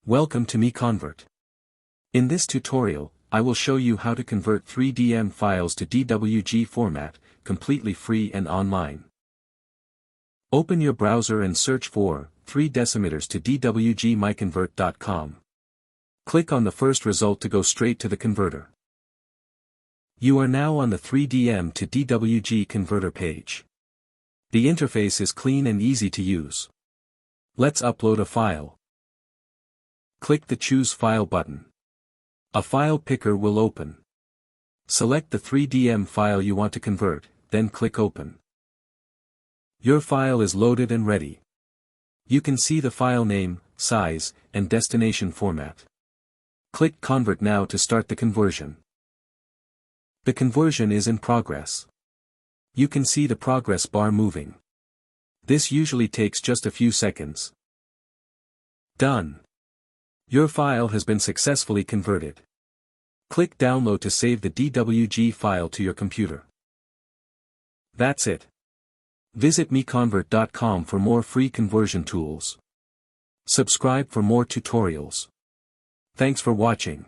Welcome to MiConvert. In this tutorial, I will show you how to convert 3DM files to DWG format, completely free and online. Open your browser and search for 3 decimeters to DWG MiConvert.com. Click on the first result to go straight to the converter. You are now on the 3DM to DWG converter page. The interface is clean and easy to use. Let's upload a file. Click the Choose File button. A file picker will open. Select the 3DM file you want to convert, then click Open. Your file is loaded and ready. You can see the file name, size, and destination format. Click Convert now to start the conversion. The conversion is in progress. You can see the progress bar moving. This usually takes just a few seconds. Done. Your file has been successfully converted. Click Download to save the DWG file to your computer. That's it. Visit MiConvert.com for more free conversion tools. Subscribe for more tutorials. Thanks for watching.